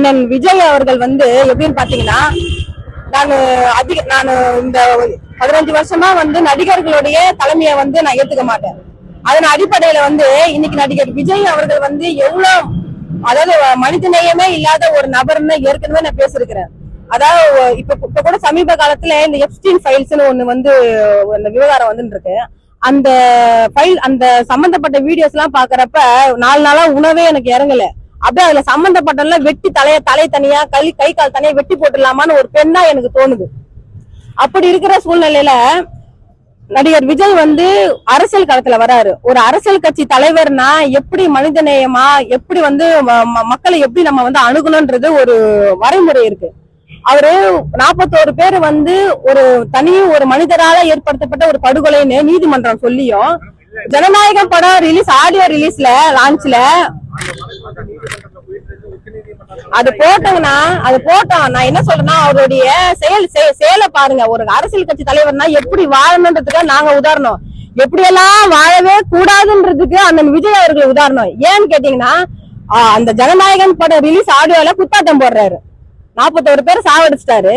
அண்ணன் விஜய் அவர்கள் வந்து எப்படின்னு பாத்தீங்கன்னா, நான் இந்த 15 வருஷமா வந்து நடிகர்களுடைய தலைமையை வந்து நான் ஏத்துக்க மாட்டேன். அதன் அடிப்படையில வந்து இன்னைக்கு நடிகர் விஜய் அவர்கள் வந்து எவ்வளவு, அதாவது மனிதநேயமே இல்லாத ஒரு நபர்னு ஏற்கனவே நான் பேசிருக்கிறேன். அதாவது இப்ப கூட சமீப காலத்துல இந்த எப்ஸ்டீன் ஃபைல்ஸ்னு ஒண்ணு வந்து இந்த விவகாரம் வந்து இருக்கு. அந்த ஃபைல், அந்த சம்பந்தப்பட்ட வீடியோஸ் எல்லாம் பாக்குறப்ப 4 நாளா உணவே எனக்கு இறங்கல. அப்படியே அதுல சம்பந்தப்பட்ட வெட்டி தலை தனியா கை கால் தனியா வெட்டி போட்டுடலாமான்னு ஒரு பெண்ணா எனக்கு தோணுது. அப்படி இருக்கிற சூழ்நிலையில நடிகர் விஜய் வந்து அரசியல் களத்துல வராரு. ஒரு அரசியல் கட்சி தலைவர்னா எப்படி மனிதநேயமா, எப்படி வந்து மக்களை எப்படி நம்ம வந்து அணுகணும்ன்றது ஒரு வரைமுறை இருக்கு. அவரு 41 பேர் வந்து ஒரு மனிதரால ஏற்படுத்தப்பட்ட ஒரு படுகொலைன்னு நீதிமன்றம் சொல்லியும், ஜனநாயகம் படம் ரிலீஸ், ஆடியோ ரிலீஸ்ல லான்ச்ல அது போட்டோம். நான் என்ன சொல்றேன்னா, அவருடைய செயலை பாருங்க. ஒரு அரசியல் கட்சி தலைவர்னா எப்படி வாழணுன்றதுக்கு நாங்க உதாரணம், எப்படியெல்லாம் வாழவே கூடாதுன்றதுக்கு அண்ணன் விஜய் அவர்கள் உதாரணம். ஏன்னு கேட்டீங்கன்னா, அந்த ஜனநாயகன் படம் ரிலீஸ் ஆடியோல குத்தாட்டம் போடுறாரு, 41 பேர் சாவடிச்சிட்டாரு.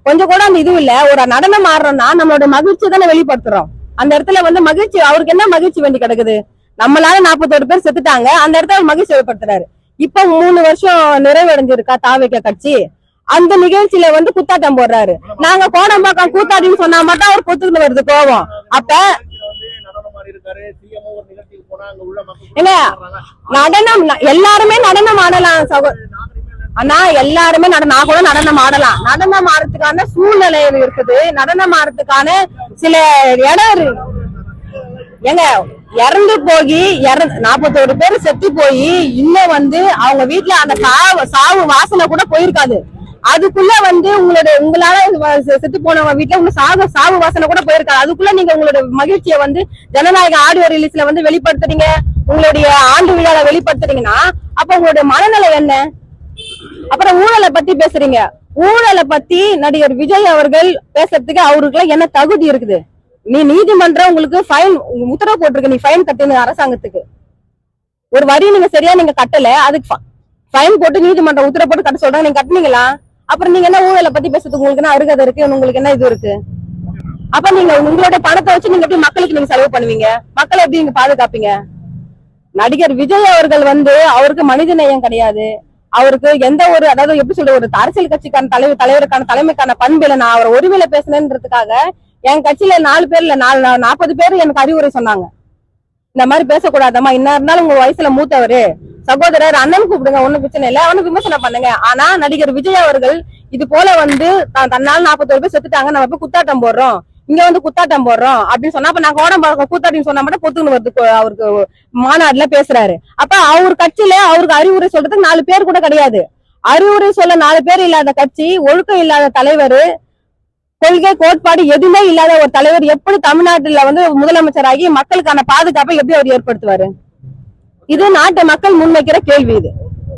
கொஞ்சம் கூட அந்த இது இல்ல. ஒரு நடனம் ஆடுறோம்னா நம்மளோட மகிழ்ச்சி தானே வெளிப்படுத்துறோம். அந்த இடத்துல வந்து மகிழ்ச்சி, அவருக்கு என்ன மகிழ்ச்சி வேண்டி கிடக்குது? நம்மளால 41 பேர் செத்துட்டாங்க, அந்த இடத்துல மகிழ்ச்சி வெளிப்படுத்துறாரு. இப்ப 3 வருஷம் நிறைவடைஞ்சிருக்கா தாவேக கட்சி, அந்த நிகழ்ச்சியில வந்து குத்தாட்டம் போடுறாரு. நாங்க கோடம்பாக்கம் கூத்தாடின்னு சொன்னா மட்டும் அவர் பொத்துக்கு வருது கோவம். அப்ப என்ன நடனம், எல்லாருமே நடனம் ஆடலாம் ஆனா எல்லாருமே நான் கூட நடனம் ஆடலாம். நடனம் ஆடுறதுக்கான சூழ்நிலை இருக்குது, நடனம் ஆடுறதுக்கான சில இடம். ஏங்க இறந்து போய் 41 பேர் செத்து போய் இன்னும் வந்து அவங்க வீட்டுல அந்த சாவு வாசனை கூட போயிருக்காது. அதுக்குள்ள வந்து உங்களால செத்து போனவங்க வீட்டுல உங்க சாவு வாசனை கூட போயிருக்காது. அதுக்குள்ள நீங்க உங்களோட மகிழ்ச்சியை வந்து ஜனநாயக ஆடியோ ரிலீஸ்ல வந்து வெளிப்படுத்துறீங்க, உங்களுடைய ஆண்டு விழால வெளிப்படுத்துறீங்கன்னா அப்ப உங்களுடைய மனநிலை என்ன? அப்புறம் ஊழலை பத்தி பேசுறீங்க. ஊழலை பத்தி நடிகர் விஜய் அவர்கள் பேசுறதுக்கு அவருக்குள்ள என்ன தகுதி இருக்குது? நீதிமன்றம் உங்களுக்கு ஃபைன் உத்தரவு போட்டிருக்கு, நீ ஃபைன் கட்டணும் அரசாங்கத்துக்கு. ஒரு வரி நீங்க சரியா நீங்க கட்டல, அதுக்கு ஃபைன் போட்டு நீதிமன்றம் உத்தரவு போட்டு கட்ட சொல்றாங்க, நீங்க கட்டுனீங்களா? அப்புறம் நீங்க என்ன ஊழலை பத்தி பேசுறதுக்கு உங்களுக்கு என்ன அருகதை இருக்கு? உங்களுக்கு என்ன இது இருக்கு? அப்ப நீங்க உங்களுடைய பணத்தை வச்சு நீங்க எப்படி மக்களுக்கு நீங்க செலவு பண்ணுவீங்க? மக்களை எப்படி நீங்க பாதுகாப்பீங்க? நடிகர் விஜய் அவர்கள் வந்து அவருக்கு மனித நேயம் கிடையாது. அவருக்கு எந்த ஒரு, அதாவது எப்படி சொல்ற, ஒரு அரசியல் கட்சிக்கான தலைவருக்கான தலைமைக்கான பண்புல நான் அவர் ஒருவேளை பேசினேன்றதுக்காக என் கட்சியில 4 பேர்ல 40 பேர் எனக்கு அறிவுரை சொன்னாங்க. இந்த மாதிரி பேசக்கூடாதம்மா, என்ன இருந்தாலும் உங்க வயசுல மூத்தவரு, சகோதரர், அண்ணன் கூப்பிடுங்க, ஒண்ணும் பிரச்சனை இல்ல, அவனு விமர்சனம் பண்ணுங்க. ஆனா நடிகர் விஜய் அவர்கள் இது போல வந்து தன்னால 41 பேர் செத்துட்டாங்க, நம்ம போய் குத்தாட்டம் போடுறோம், இங்க வந்து குத்தாட்டம் போடுறோம் அப்படின்னு சொன்னா, அப்ப நான் கோடம்பாக்கம் கூத்தாட்டின்னு சொன்னா மட்டும் பொத்துன்னு வருது அவருக்கு மாநாடுல பேசுறாரு. அப்ப அவர் கட்சியில அவருக்கு அறிவுரை சொல்றதுக்கு 4 பேர் கூட கிடையாது. அறிவுரை சொல்ல 4 பேர் இல்லாத கட்சி, ஒழுக்கம் இல்லாத தலைவர், கொள்கை கோட்பாடு எதுவுமே இல்லாத ஒரு தலைவர் எப்படி தமிழ்நாட்டுல வந்து முதலமைச்சராகி மக்களுக்கான பாதுகாப்பை எப்படி அவர் ஏற்படுத்துவாரு? இது நாட்டு மக்கள் முன்வைக்கிற கேள்வி. இது